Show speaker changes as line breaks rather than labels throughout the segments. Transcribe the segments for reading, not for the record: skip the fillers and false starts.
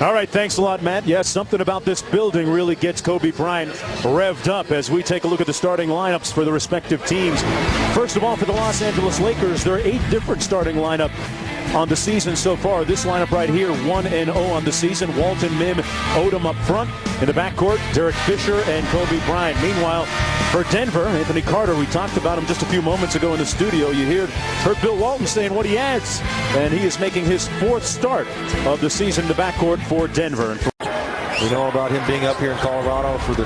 All right, thanks a lot, Matt. Yes, something about this building really gets Kobe Bryant revved up as we take a look at the starting lineups for the respective teams. First of all, for the Los Angeles Lakers, there are 8 different starting lineup on the season so far. This lineup right here, 1-0 on the season. Walton, Mim, Odom up front. In the backcourt, Derek Fisher and Kobe Bryant. Meanwhile, for Denver, Anthony Carter, we talked about him just a few moments ago in the studio. You heard Bill Walton saying what he adds, and he is making his 4th start of the season in the backcourt for Denver.
We know about him being up here in Colorado for the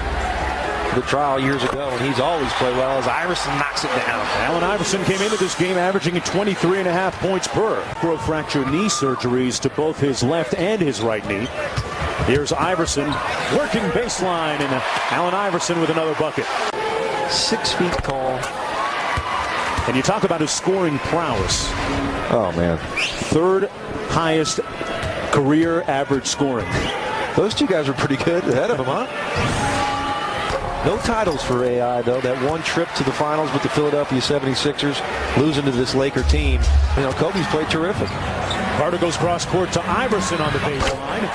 trial years ago, and he's always played well as Iverson knocks it down.
Allen Iverson came into this game averaging 23.5 points per. Fracture knee surgeries to both his left and his right knee. Here's Iverson working baseline, and Allen Iverson with another bucket.
6 feet tall.
And you talk about his scoring prowess.
Oh, man.
3rd highest career average scoring.
Those 2 guys are pretty good ahead of him, huh? No titles for AI, though. That one trip to the finals with the Philadelphia 76ers, losing to this Laker team. You know, Kobe's played terrific.
Carter goes cross-court to Iverson on the baseline.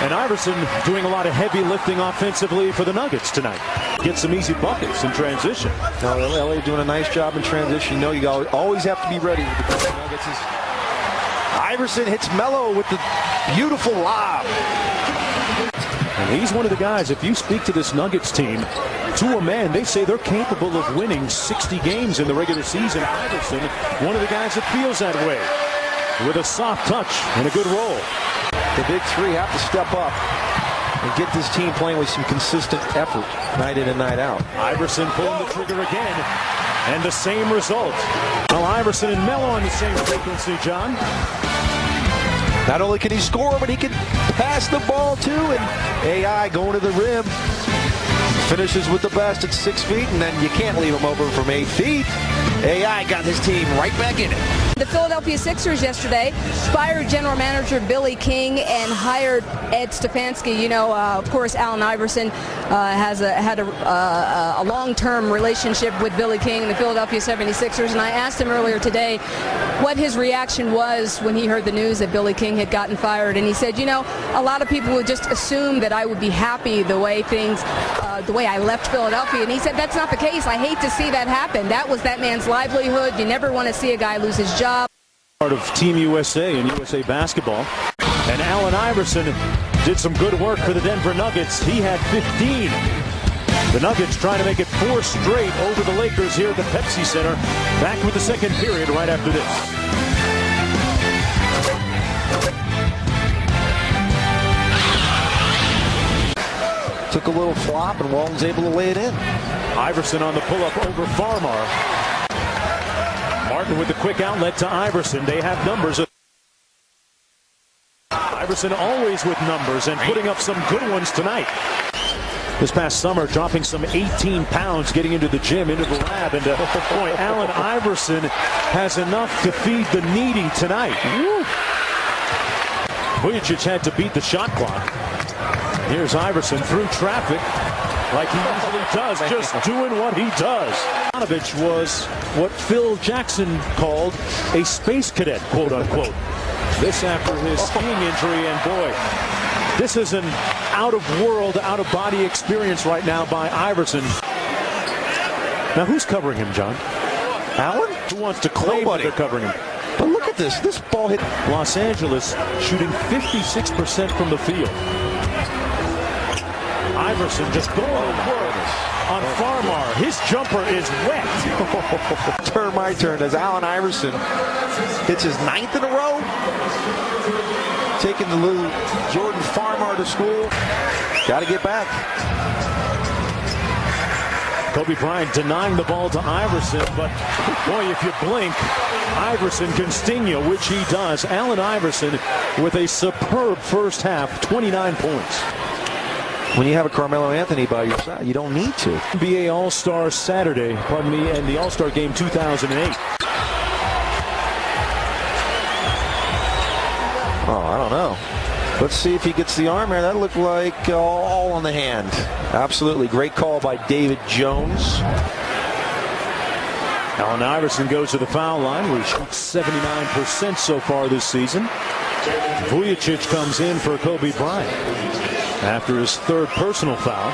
And Iverson doing a lot of heavy lifting offensively for the Nuggets tonight. Get some easy buckets in transition.
No, LA doing a nice job in transition. You know, you always have to be ready with the Nuggets. Iverson hits Melo with the beautiful lob.
And he's one of the guys, if you speak to this Nuggets team, to a man, they say they're capable of winning 60 games in the regular season. Iverson, one of the guys that feels that way, with a soft touch and a good roll.
The big 3 have to step up and get this team playing with some consistent effort night in and night out.
Iverson pulling the trigger again, and the same result. Well, Iverson and Melo on the same frequency, John.
Not only can he score, but he can pass the ball too. And AI going to the rim. Finishes with the best at 6 feet, and then you can't leave him open from 8 feet. AI got his team right back in it.
The Philadelphia Sixers yesterday fired general manager Billy King and hired Ed Stefanski. You know, of course, Allen Iverson had a long-term relationship with Billy King and the Philadelphia 76ers, and I asked him earlier today what his reaction was when he heard the news that Billy King had gotten fired, and he said, you know, a lot of people would just assume that I would be happy the way I left Philadelphia, and he said that's not the case. I hate to see that happen. That was that man's livelihood. You never want to see a guy lose his job.
Part of Team USA and USA Basketball. And Allen Iverson did some good work for the Denver Nuggets. He had 15. The Nuggets trying to make it 4 straight over the Lakers here at the Pepsi Center. Back with the second period right after this.
Took a little flop, and Walton's able to lay it in.
Iverson on the pull-up over Farmar. Martin with the quick outlet to Iverson. They have numbers. Iverson always with numbers and putting up some good ones tonight. This past summer, dropping some 18 pounds, getting into the gym, into the lab, and boy, Allen Iverson has enough to feed the needy tonight. Vujicic had to beat the shot clock. Here's Iverson through traffic like he usually does, just doing what he does. Ivanovic was what Phil Jackson called a space cadet, quote unquote. This after his skiing injury, and boy, this is an out-of-world, out-of-body experience right now by Iverson. Now, who's covering him, John?
Allen?
Who wants to claim that they're covering him?
But look at this. This ball hit.
Los Angeles shooting 56% from the field. Iverson just going to work on Farmar. His jumper is wet.
Turn my turn as Allen Iverson hits his 9th in a row. Taking the little Jordan Farmar to school. Got to get back.
Kobe Bryant denying the ball to Iverson, but boy, if you blink, Iverson can sting you, which he does. Allen Iverson with a superb first half, 29 points.
When you have a Carmelo Anthony by your side, you don't need to.
NBA All-Star Saturday, pardon me, and the All-Star Game 2008.
Oh, I don't know. Let's see if he gets the arm here. That looked like all on the hand. Absolutely. Great call by David Jones.
Allen Iverson goes to the foul line, where he shoots 79% so far this season. Vujacic comes in for Kobe Bryant after his third personal foul.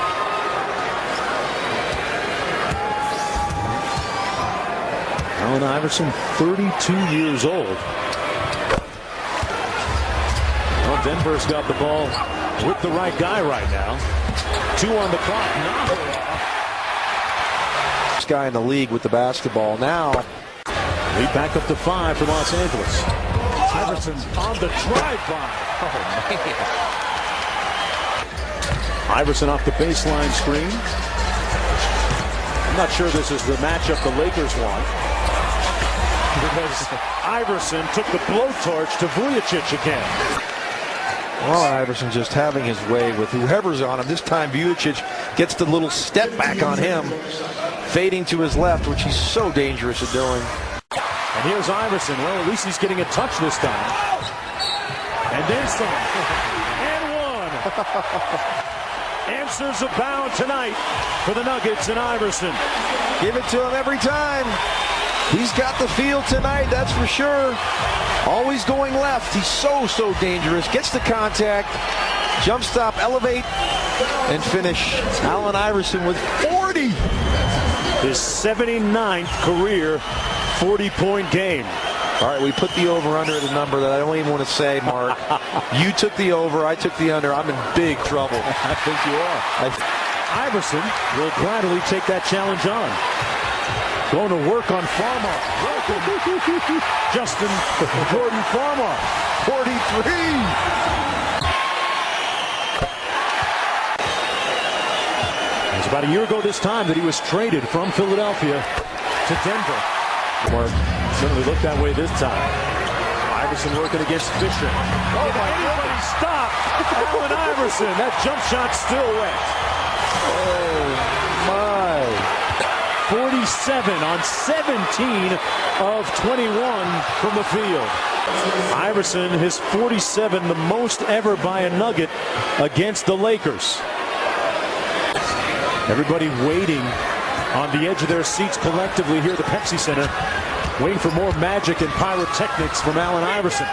Allen Iverson, 32 years old. Well, Denver's got the ball with the right guy right now. 2 on the clock.
This guy in the league with the basketball now.
Lead back up to 5 for Los Angeles. Iverson on the drive-by. Oh, man. Iverson off the baseline screen. I'm not sure this is the matchup the Lakers want, because Iverson took the blowtorch to Vujacic again.
Well, Iverson just having his way with whoever's on him. This time Vujacic gets the little step back on him, fading to his left, which he's so dangerous at doing.
And here's Iverson. Well, at least he's getting a touch this time. And then some. And one. Answers abound tonight for the Nuggets and Iverson.
Give it to him every time. He's got the field tonight, that's for sure. Always going left. He's so dangerous. Gets the contact. Jump stop, elevate, and finish. Allen Iverson with 40.
His 79th career 40-point game.
All right, we put the over-under at a number that I don't even want to say, Mark. You took the over, I took the under. I'm in big trouble.
I think you are. Iverson will gladly take that challenge on. Going to work on Farmar. Justin Jordan Farmar, 43. It was about a year ago this time that he was traded from Philadelphia to Denver. Mark certainly looked that way this time. Iverson working against Fisher. Oh, anybody stop Allen Iverson. That jump shot still wet.
Oh, my.
47 on 17 of 21 from the field. Iverson, his 47, the most ever by a Nugget against the Lakers. Everybody waiting on the edge of their seats collectively here at the Pepsi Center, waiting for more magic and pyrotechnics from Allen Iverson.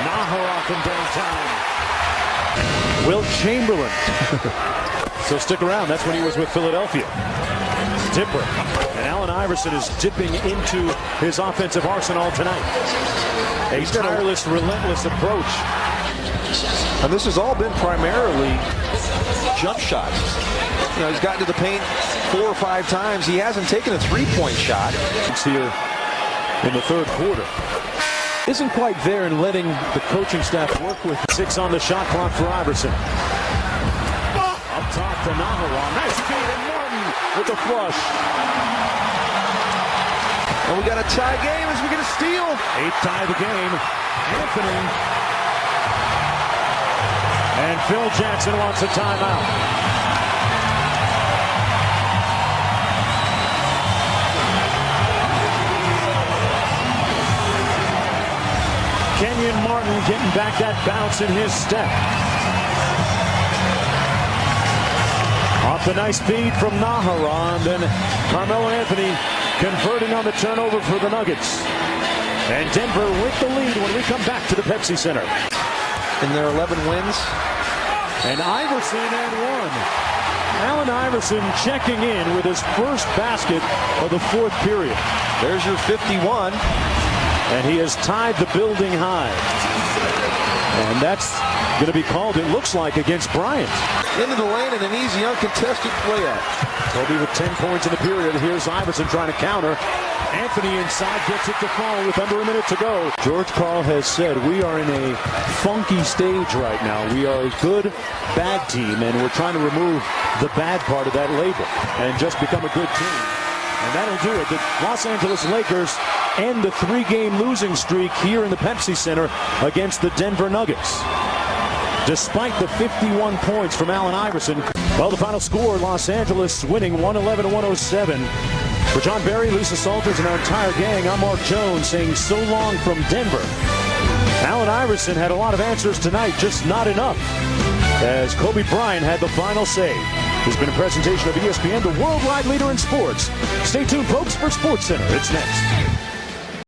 Nahara from downtown. Wilt Chamberlain. So stick around. That's when he was with Philadelphia. Dipper. And Allen Iverson is dipping into his offensive arsenal tonight. A tireless, relentless approach.
And this has all been primarily jump shots. You know, he's gotten to the paint 4 or 5 times. He hasn't taken a three-point shot.
It's here in the third quarter. Isn't quite there in letting the coaching staff work with 6 on the shot clock for Iverson. Up top to Nahara. Nice feed, and Martin with the flush.
And we got a tie game as we get a steal.
8th tie of the game. Anthony. And Phil Jackson wants a timeout. Kenyon Martin getting back that bounce in his step. Off the nice feed from Nahara, and then Carmelo Anthony converting on the turnover for the Nuggets. And Denver with the lead when we come back to the Pepsi Center.
In their 11 wins.
And Iverson and one. Allen Iverson checking in with his first basket of the 4th period.
There's your 51.
And he has tied the building high. And that's going to be called, it looks like, against Bryant.
Into the lane and an easy uncontested playout.
Kobe with 10 points in the period. Here's Iverson trying to counter. Anthony inside gets it to fall with under a minute to go. George Karl has said we are in a funky stage right now. We are a good, bad team, and we're trying to remove the bad part of that label and just become a good team. And that'll do it. The Los Angeles Lakers end the 3-game losing streak here in the Pepsi Center against the Denver Nuggets. Despite the 51 points from Allen Iverson, well, the final score, Los Angeles winning 111-107. For John Barry, Lisa Salters, and our entire gang, I'm Mark Jones saying so long from Denver. Allen Iverson had a lot of answers tonight, just not enough, as Kobe Bryant had the final say. This has been a presentation of ESPN, the worldwide leader in sports. Stay tuned, folks, for SportsCenter. It's next.